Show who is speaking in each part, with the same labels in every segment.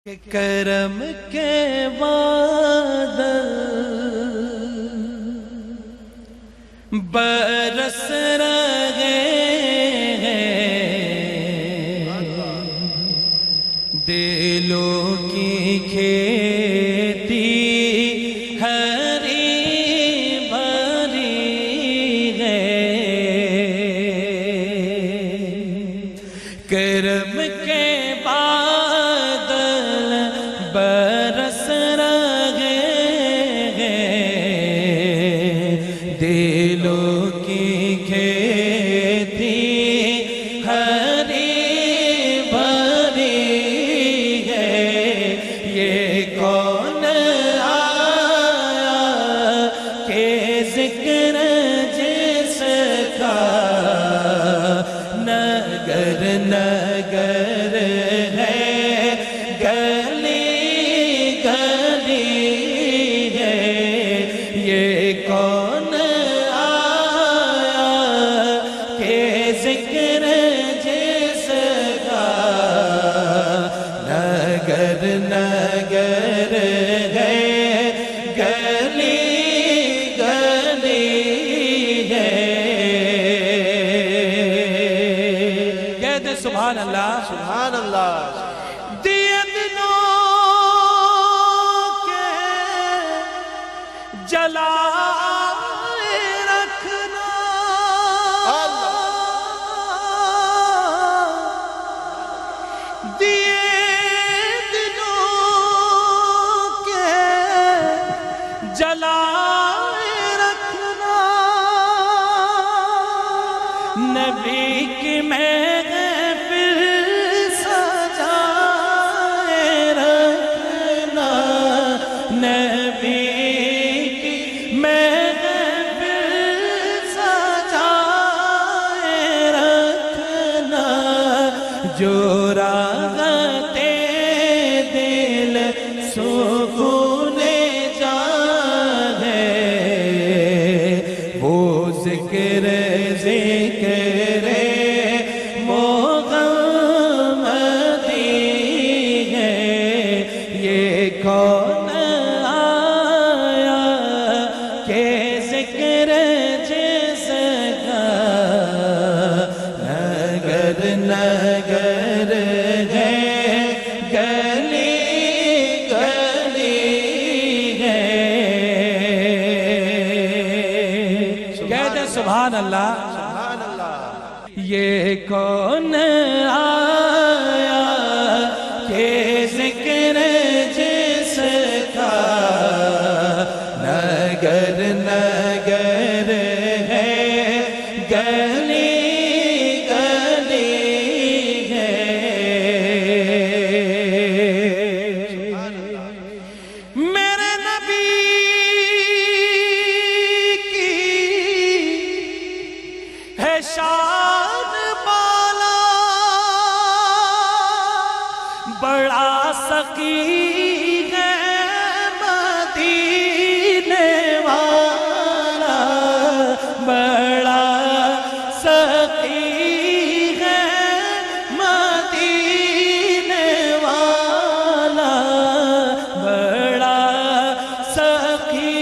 Speaker 1: کہ کرم کے بادل برس رہے ہیں، دلوں کی کھیتی ہری بھری ہے، کرم کے برس رہے ہیں، دلوں کی کھیتی ہری بھری ہے۔ یہ کون آیا کہ ذکر جس کا نگر نگر ہے، گلی کون آیا کہ ذکر جس کا نگر نگر ہے، گلی گلی ہے۔ کہہ دے سبحان اللہ،
Speaker 2: سبحان اللہ۔
Speaker 1: جلائے رکھنا دیے دلوں کے، جلائے رکھنا نبی کی محفل سجائے رکھنا، نبی جو راحتِ دل سکون جان ہے، وہ ذکر ذکر محمدی ہے۔ یہ کون آیا کہ ذکر جس کا نگر نگر ہے، گلی گلی ہے۔ کہہ دیں سبحان اللہ،
Speaker 2: سبحان اللہ۔
Speaker 1: یہ کون آیا کہ ذکر جس کا نگر نگر ہے، گلی شان بالا، بڑا سخی ہے مدینے والا، بڑا سخی ہے مدینے والا، بڑا سخی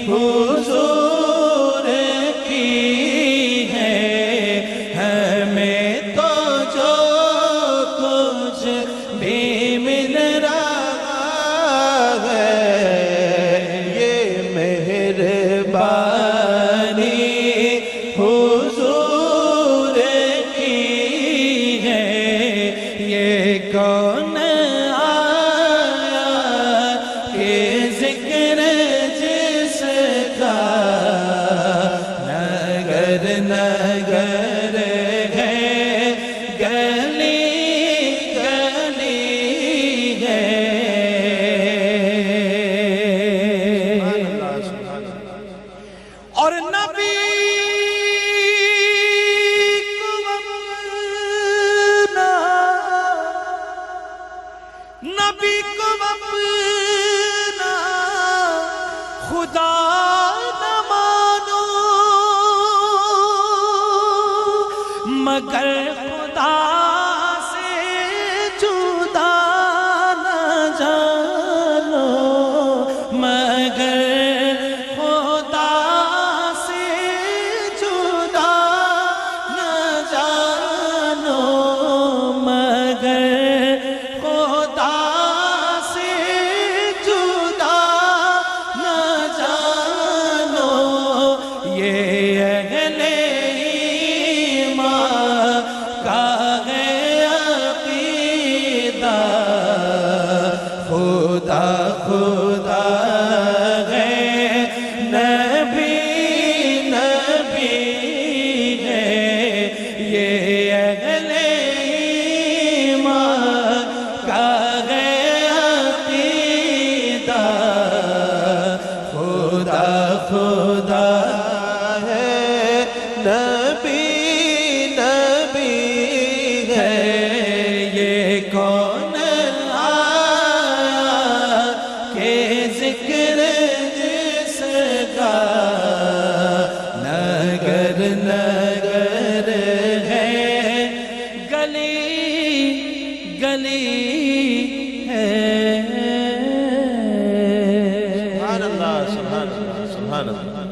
Speaker 1: حضور کی ہے، ہمیں تو جو کچھ بھی مل رہا ہے، یہ مہربانی حضور کی ہے۔ یہ کون آیا کہ ذکر
Speaker 2: سبحان اللہ